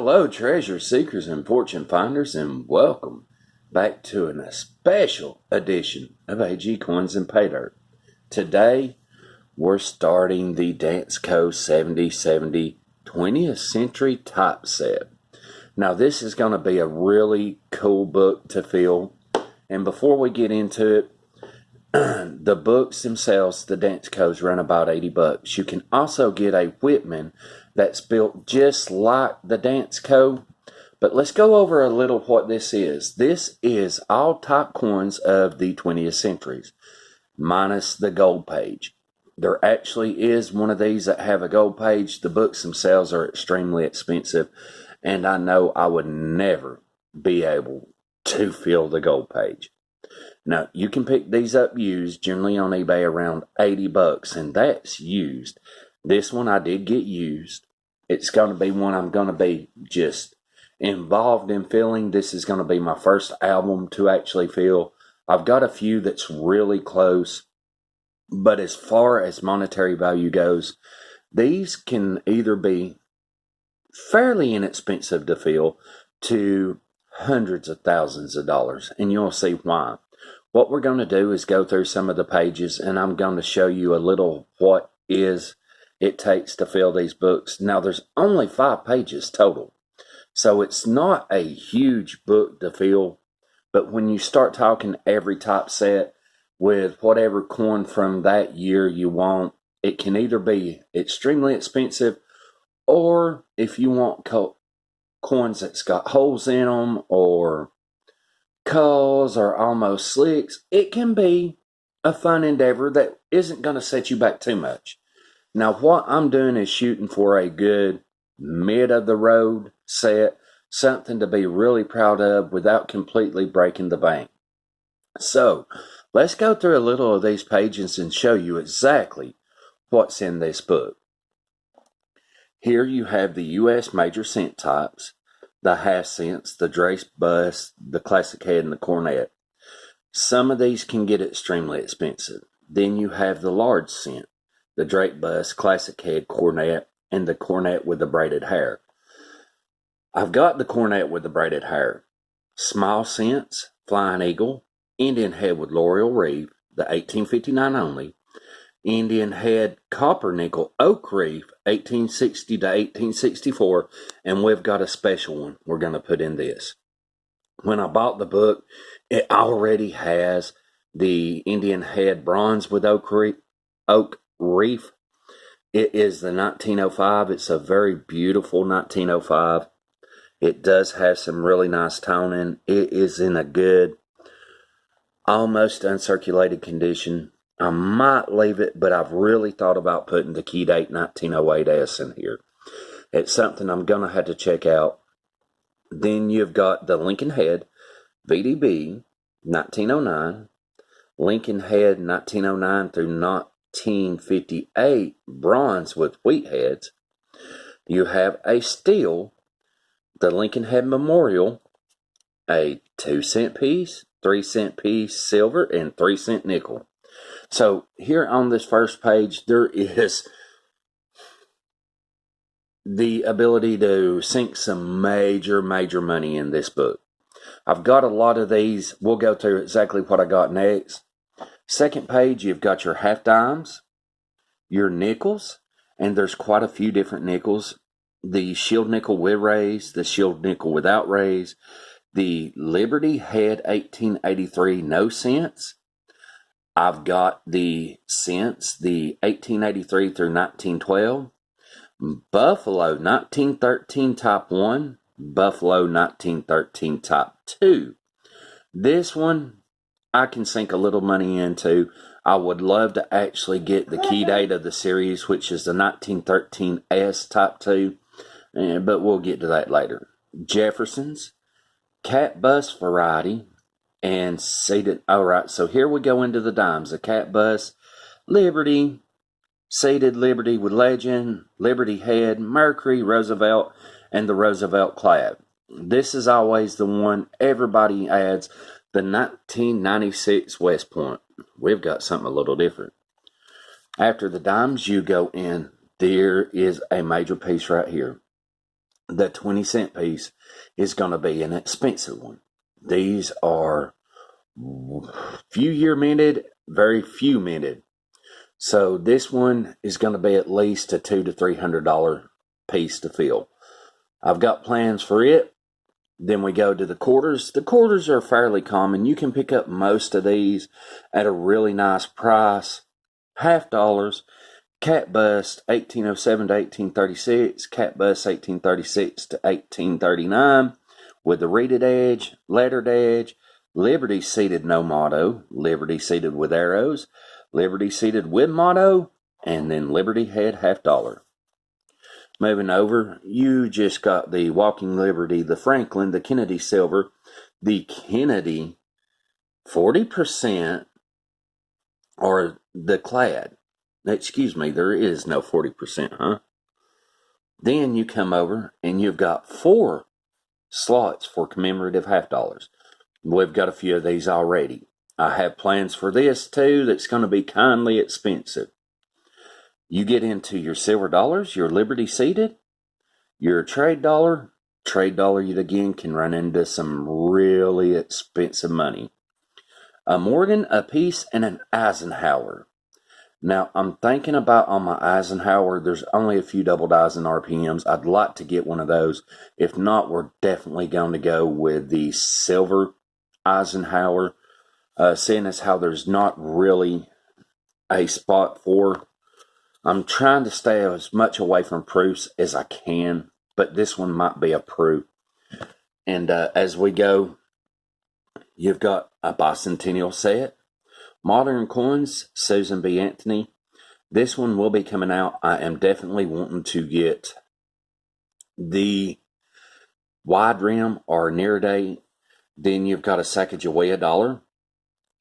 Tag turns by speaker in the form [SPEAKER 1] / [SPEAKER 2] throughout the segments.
[SPEAKER 1] Hello, treasure seekers and fortune finders, and welcome back to a special edition of AG Coins and Paydirt. Today, we're starting the Dansco 7070 20th Century Top Set. Now, this is going to be a really cool book to feel, and before we get into it, the books themselves, the Danscos, run about $80. You can also get a Whitman that's built just like the Dansco. But let's go over a little what this is. This is all top coins of the 20th centuries, minus the gold page. There actually is one of these that have a gold page. The books themselves are extremely expensive, and I know I would never be able to fill the gold page. Now, you can pick these up used, generally on eBay around $80, and that's used. This one I did get used. It's going to be one I'm going to be just involved in filling. This is going to be my first album to actually fill. I've got a few that's really close, but as far as monetary value goes, these can either be fairly inexpensive to fill to hundreds of thousands of dollars, and you'll see why. What we're going to do is go through some of the pages, and I'm going to show you a little what it takes to fill these books. Now, there's only 5 pages total, so it's not a huge book to fill, but when you start talking every top set with whatever coin from that year you want, it can either be extremely expensive, or if you want coins that's got holes in them or culls or almost slicks, it can be a fun endeavor that isn't going to set you back too much. Now, what I'm doing is shooting for a good mid-of-the-road set, something to be really proud of without completely breaking the bank. So, let's go through a little of these pages and show you exactly what's in this book. Here you have the U.S. major cent types, the half cents, the Drace bust, the classic head, and the cornet. Some of these can get extremely expensive. Then you have the large cent, the Drake bust, classic head, cornet, and the cornet with the braided hair. I've got the cornet with the braided hair. Small cents, flying eagle, Indian head with laurel reef, the 1859 only, Indian head copper nickel oak reef 1860 to 1864, and we've got a special one we're going to put in this. When I bought the book, it already has the Indian head bronze with oak reef. It is the 1905. It's a very beautiful 1905. It does have some really nice toning. It is in a good, almost uncirculated condition. I might leave it, but I've really thought about putting the key date 1908S in here. It's something I'm going to have to check out. Then you've got the Lincoln Head VDB 1909, Lincoln Head 1909 through 1958 bronze with wheat heads. You have a steel, the Lincoln Head Memorial, a 2-cent piece, 3-cent piece silver, and 3-cent nickel. So here on this first page, there is the ability to sink some major money in this book. I've got a lot of these. We'll go through exactly what I got next. Second page, you've got your half dimes, your nickels, and there's quite a few different nickels. The shield nickel with rays, the shield nickel without rays, the Liberty Head 1883 no cents. I've got the cents, the 1883 through 1912, Buffalo 1913 Top 1, Buffalo 1913 Top 2. This one I can sink a little money into. I would love to actually get the key date of the series, which is the 1913 S Top 2, but we'll get to that later. Jefferson's, Cat Bust variety, and seated. Alright, so here we go into the dimes. The Cat Bust, Liberty, seated Liberty with Legend, Liberty Head, Mercury, Roosevelt, and the Roosevelt Clap. This is always the one everybody adds, the 1996 West Point. We've got something a little different. After the dimes, you go in. There is a major piece right here. the 20-cent piece is going to be an expensive one. These are few year minted, very few minted. So this one is going to be at least a $200 to $300 piece to fill. I've got plans for it. Then we go to the quarters. The quarters are fairly common. You can pick up most of these at a really nice price. $50. Cat bust 1807 to 1836. Cat bust 1836 to 1839. With the reeded edge, lettered edge. Liberty seated no motto. Liberty seated with arrows. Liberty seated with motto. And then Liberty head $50. Moving over, you just got the Walking Liberty, the Franklin, the Kennedy Silver, the Kennedy 40%, or the Clad. Excuse me, there is no 40%, huh? Then you come over and you've got 4 slots for commemorative $50. We've got a few of these already. I have plans for this too that's going to be kindly expensive. You get into your silver dollars, your Liberty seated, your trade dollar. Trade dollar, yet again, can run into some really expensive money. A Morgan, a piece, and an Eisenhower. Now, I'm thinking about on my Eisenhower, there's only a few double dies in RPMs. I'd like to get one of those. If not, we're definitely going to go with the silver Eisenhower, seeing as how there's not really a spot for. I'm trying to stay as much away from proofs as I can, but this one might be a proof. And as we go, you've got a bicentennial set. Modern coins, Susan B. Anthony. This one will be coming out. I am definitely wanting to get the wide rim or near date. Then you've got a Sacagawea dollar.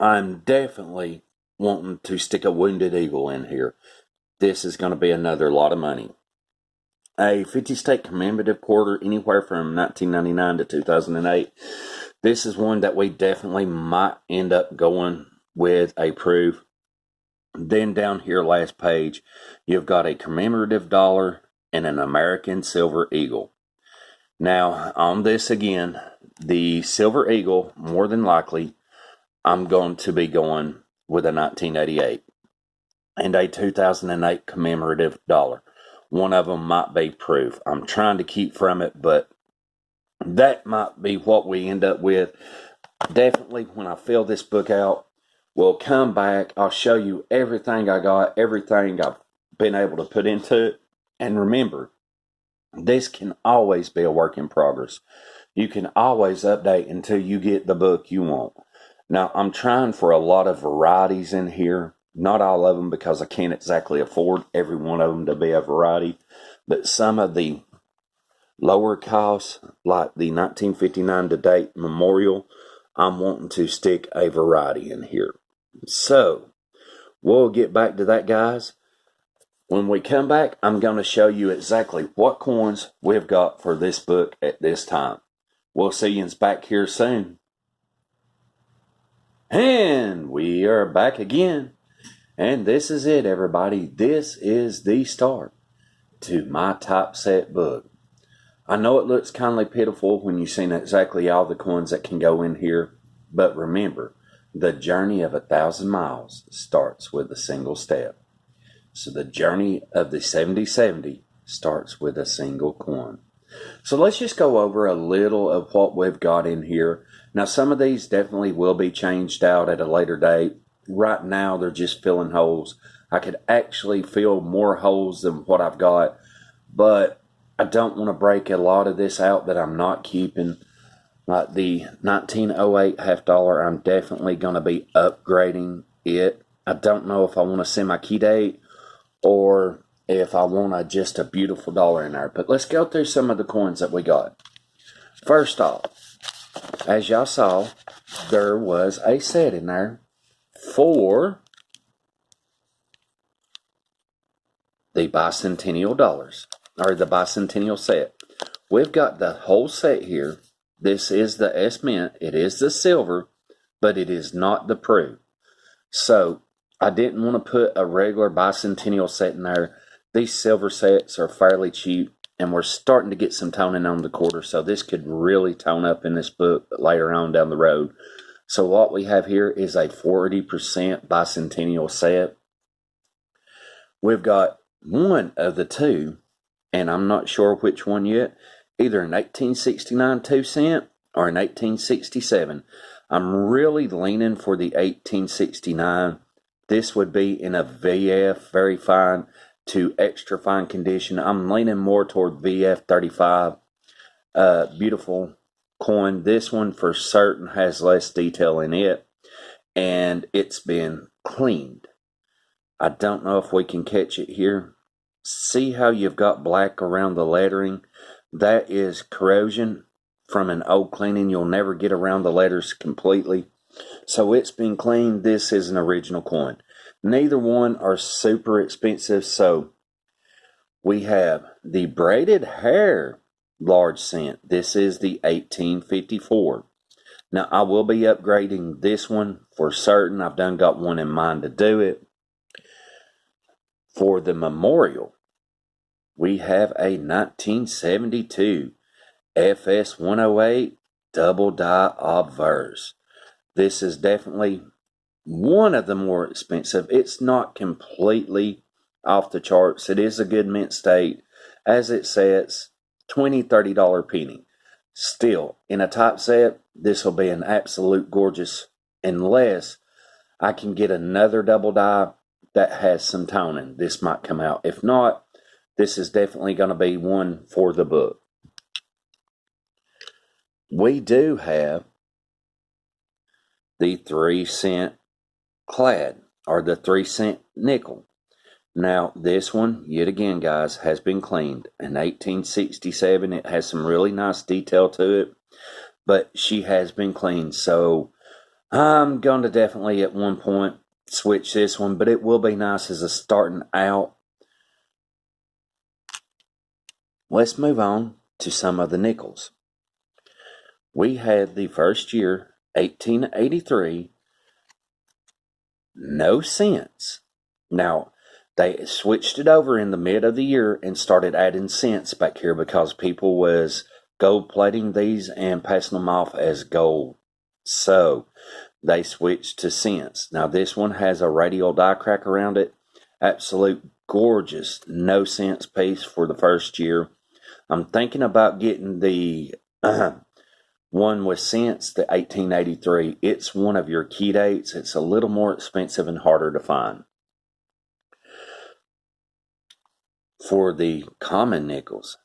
[SPEAKER 1] I'm definitely wanting to stick a Wounded Eagle in here. This is going to be another lot of money. A 50-state commemorative quarter, anywhere from 1999 to 2008. This is one that we definitely might end up going with a proof. Then down here, last page, you've got a commemorative dollar and an American Silver Eagle. Now, on this again, the Silver Eagle, more than likely, I'm going to be going with a 1988. And a 2008 commemorative dollar. One of them might be proof. I'm trying to keep from it, but that might be what we end up with. Definitely, when I fill this book out, we'll come back. I'll show you everything I got, everything I've been able to put into it. And remember, this can always be a work in progress. You can always update until you get the book you want. Now, I'm trying for a lot of varieties in here. Not all of them, because I can't exactly afford every one of them to be a variety. But some of the lower costs, like the 1959 to date memorial, I'm wanting to stick a variety in here. So, we'll get back to that, guys. When we come back, I'm going to show you exactly what coins we've got for this book at this time. We'll see you back here soon. And we are back again. And this is it, everybody. This is the start to my typeset book. I know it looks kindly pitiful when you've seen exactly all the coins that can go in here. But remember, the journey of 1,000 miles starts with a single step. So the journey of the 70/70 starts with a single coin. So let's just go over a little of what we've got in here. Now, some of these definitely will be changed out at a later date. Right now, they're just filling holes. I could actually fill more holes than what I've got, but I don't want to break a lot of this out that I'm not keeping. Like the 1908 half dollar, I'm definitely going to be upgrading it. I don't know if I want a semi-key date or if I want just a beautiful dollar in there. But let's go through some of the coins that we got. First off, as y'all saw, there was a set in there for the bicentennial dollars, or the bicentennial set. We've got the whole set here. This is the S Mint. It is the silver, but it is not the proof. So I didn't want to put a regular bicentennial set in there. These silver sets are fairly cheap. and we're starting to get some toning on the quarter, so this could really tone up in this book later on down the road. So what we have here is a 40% bicentennial set. We've got one of the two, and I'm not sure which one yet, either an 1869 2-cent or an 1867. I'm really leaning for the 1869. This would be in a VF, very fine to extra fine condition. I'm leaning more toward VF 35. Beautiful coin. This one for certain has less detail in it, and it's been cleaned. I don't know if we can catch it here. See how you've got black around the lettering? That is corrosion from an old cleaning. You'll never get around the letters completely. So it's been cleaned. This is an original coin. Neither one are super expensive. So we have the braided hair large cent. This is the 1854. Now I will be upgrading this one for certain. I've done got one in mind to do it. For the memorial, we have a 1972 FS 108 double die obverse. This is definitely one of the more expensive. It's not completely off the charts. It is a good mint state. As it says, $20-$30 penny. Still, in a top set, this will be an absolute gorgeous, unless I can get another double die that has some toning. This might come out. If not, this is definitely going to be one for the book. We do have the 3-cent clad, or the 3-cent nickel. Now, this one, yet again, guys, has been cleaned. In 1867, it has some really nice detail to it, but she has been cleaned. So I'm going to definitely at one point switch this one, but it will be nice as a starting out. Let's move on to some of the nickels. We had the first year, 1883, no cents. Now, they switched it over in the mid of the year and started adding cents back here because people was gold plating these and passing them off as gold. So they switched to cents. Now this one has a radial die crack around it. Absolute gorgeous no cents piece for the first year. I'm thinking about getting the one with cents, the 1883. It's one of your key dates. It's a little more expensive and harder to find. For the common nickels,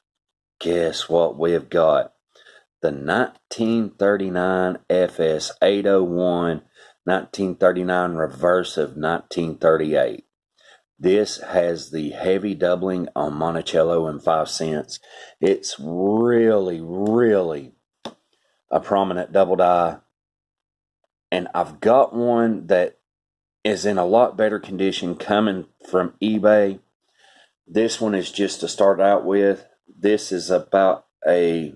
[SPEAKER 1] guess what we've got? The 1939 FS 801, 1939 reverse of 1938. This has the heavy doubling on Monticello and 5 cents. It's really, really a prominent double die. And I've got one that is in a lot better condition coming from eBay. This one is just to start out with. This is about a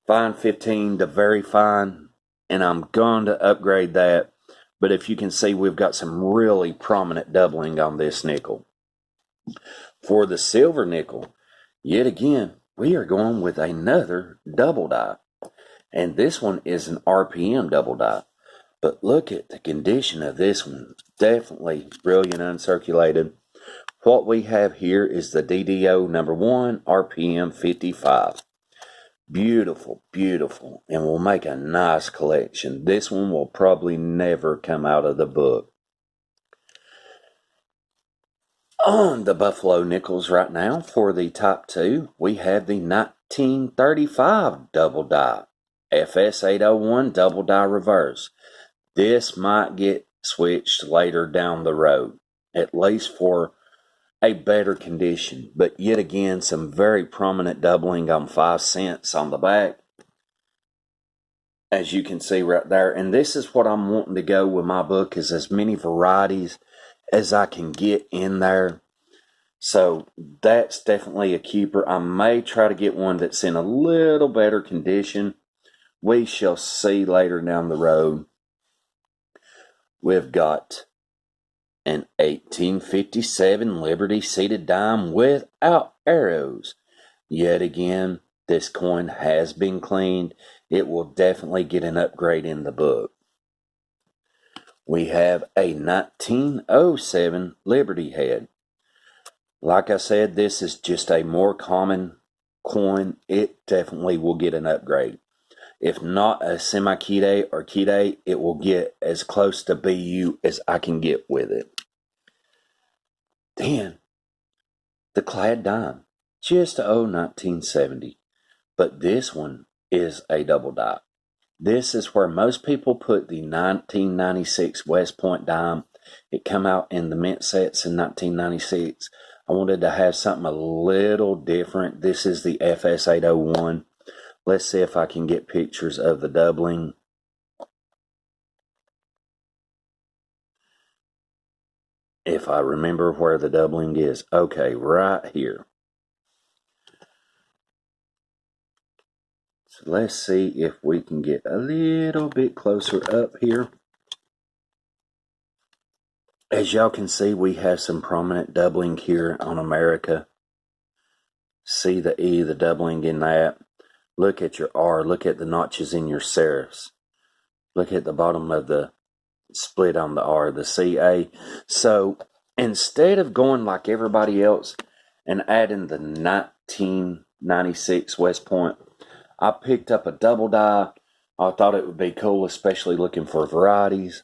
[SPEAKER 1] fine 15 to very fine, and I'm going to upgrade that. But if you can see, we've got some really prominent doubling on this nickel. For the silver nickel, yet again, we are going with another double die. And this one is an RPM double die. But look at the condition of this one. Definitely brilliant uncirculated. What we have here is the DDO number 1, RPM 55. Beautiful, beautiful, and will make a nice collection. This one will probably never come out of the book. On the Buffalo nickels right now, for the top 2, we have the 1935 double die, FS 801 double die reverse. This might get switched later down the road, at least for a better condition, but yet again some very prominent doubling on 5 cents on the back, as you can see right there. And this is what I'm wanting to go with my book, is as many varieties as I can get in there. So that's definitely a keeper. I may try to get one that's in a little better condition. We shall see later down the road. We've got an 1857 Liberty seated dime without arrows. Yet again, this coin has been cleaned. It will definitely get an upgrade in the book. We have a 1907 Liberty Head. Like I said, this is just a more common coin. It definitely will get an upgrade. If not a semi-Kide or Kide, it will get as close to BU as I can get with it. Then, the clad dime. Just 1970. But this one is a double die. This is where most people put the 1996 West Point dime. It came out in the mint sets in 1996. I wanted to have something a little different. This is the FS801. Let's see if I can get pictures of the doubling. If I remember where the doubling is. Okay, right here. So let's see if we can get a little bit closer up here. As y'all can see, we have some prominent doubling here on America. See the E, the doubling in that. Look at your R. Look at the notches in your serifs. Look at the bottom of the split on the R, the CA. So instead of going like everybody else and adding the 1996 West Point, I picked up a double die. I thought it would be cool, especially looking for varieties.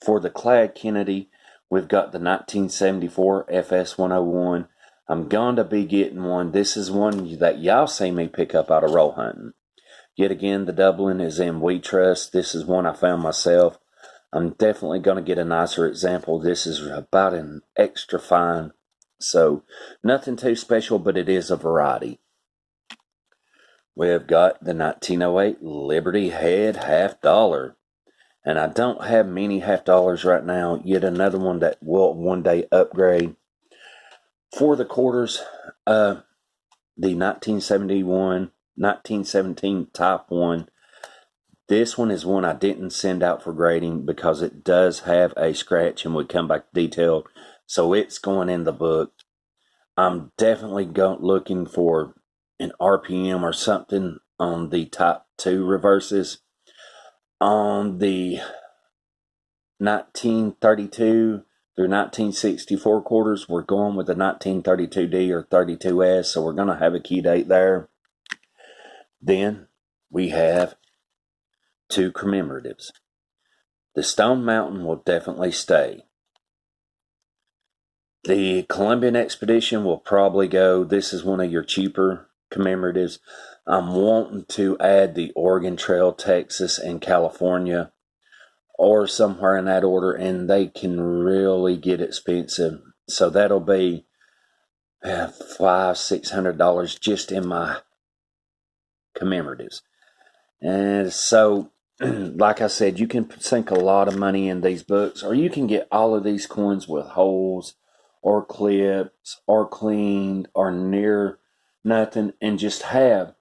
[SPEAKER 1] For the clad Kennedy, we've got the 1974 FS101. I'm going to be getting one. This is one that y'all see me pick up out of roll hunting. Yet again, the doubling is in We Trust. This is one I found myself. I'm definitely going to get a nicer example. This is about an extra fine. So, nothing too special, but it is a variety. We've got the 1908 Liberty Head half dollar. And I don't have many half dollars right now. Yet another one that will one day upgrade. For the quarters, the 1917 Type 1. This one is one I didn't send out for grading because it does have a scratch and would come back detailed. So it's going in the book. I'm definitely looking for an RPM or something on the Type 2 reverses. On the 1932 through 1964 quarters, we're going with the 1932D or 32S, so we're going to have a key date there. Then we have two commemoratives. The Stone Mountain will definitely stay. The Columbian Expedition will probably go. This is one of your cheaper commemoratives. I'm wanting to add the Oregon Trail, Texas, and California, or somewhere in that order, and they can really get expensive. So that'll be $500-$600 just in my commemoratives. And so, like I said, you can sink a lot of money in these books, or you can get all of these coins with holes or clips or cleaned or near nothing and just have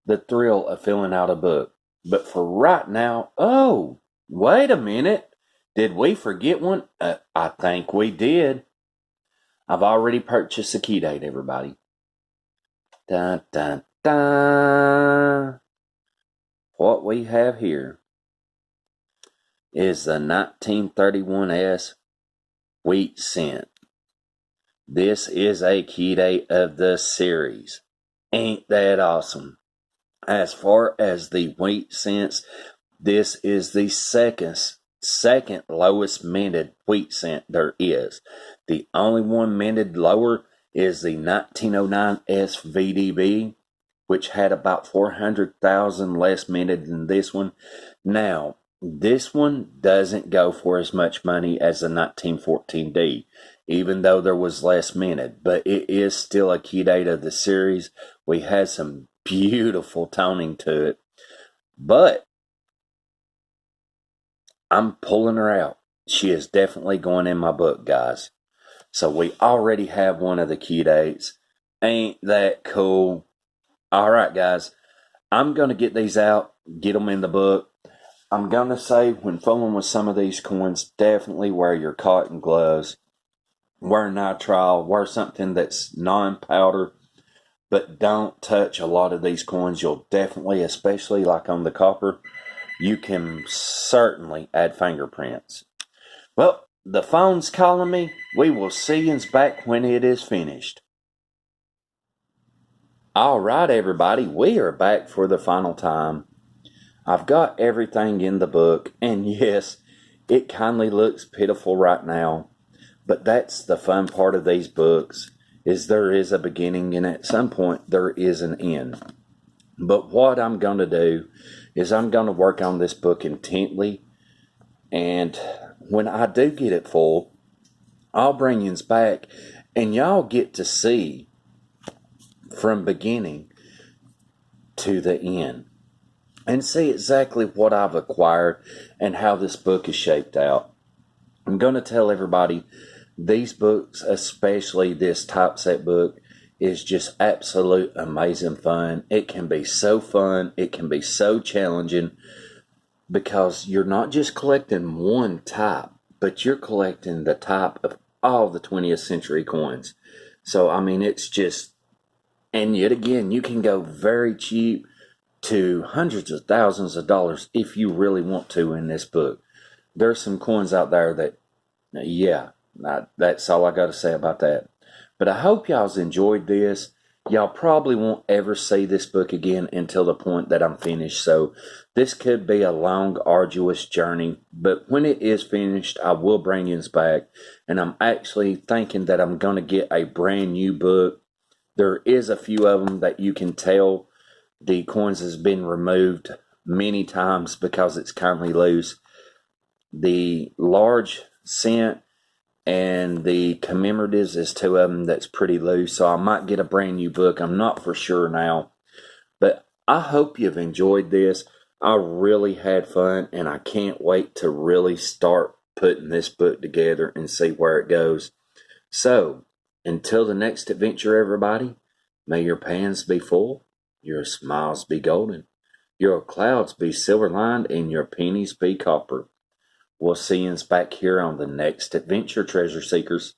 [SPEAKER 1] the thrill of filling out a book. But for right now, oh, wait a minute. Did we forget one? I think we did. I've already purchased a key date, everybody. Dun, dun, dun. What we have here is the 1931S Wheat Cent. This is a key date of the series. Ain't that awesome? As far as the wheat cents, this is the second lowest minted wheat cent there is. The only one minted lower is the 1909 SVDB, which had about 400,000 less minted than this one. Now, this one doesn't go for as much money as the 1914D, even though there was less minted, but it is still a key date of the series. We had some beautiful toning to it, but I'm pulling her out. She is definitely going in my book, guys. So we already have one of the key dates. Ain't that cool? All right, guys. I'm going to get these out, get them in the book. I'm going to say when fooling with some of these coins, definitely wear your cotton gloves. Wear nitrile. Wear something that's non-powder. but don't touch a lot of these coins. You'll definitely, especially like on the copper, you can certainly add fingerprints. Well, the phone's calling me. We will see yous back when it is finished. All right, everybody, we are back for the final time. I've got everything in the book, and yes, it kindly looks pitiful right now, but that's the fun part of these books, is there is a beginning, and at some point there is an end. But what I'm going to do is I'm going to work on this book intently, and when I do get it full, I'll bring yous back, and y'all get to see from beginning to the end and see exactly what I've acquired and how this book is shaped out. I'm going to tell everybody these books, especially this typeset book, is just absolute amazing fun. It can be so fun. It can be so challenging because you're not just collecting one type, but you're collecting the type of all the 20th century coins. So, I mean, it's just, and yet again, you can go very cheap to hundreds of thousands of dollars if you really want to in this book. There's some coins out there that, yeah, that's all I got to say about that. But I hope y'all's enjoyed this. Y'all probably won't ever see this book again until the point that I'm finished. So this could be a long, arduous journey. But when it is finished, I will bring yous back. And I'm actually thinking that I'm going to get a brand new book. There is a few of them that you can tell the coins has been removed many times because it's kindly loose. The large cent and the commemoratives is two of them that's pretty loose, so I might get a brand new book. I'm not for sure now, but I hope you've enjoyed this. I really had fun, and I can't wait to really start putting this book together and see where it goes. So, until the next adventure, everybody, may your pans be full, your smiles be golden, your clouds be silver-lined, and your pennies be copper. We'll see yous back here on the next adventure, Treasure Seekers.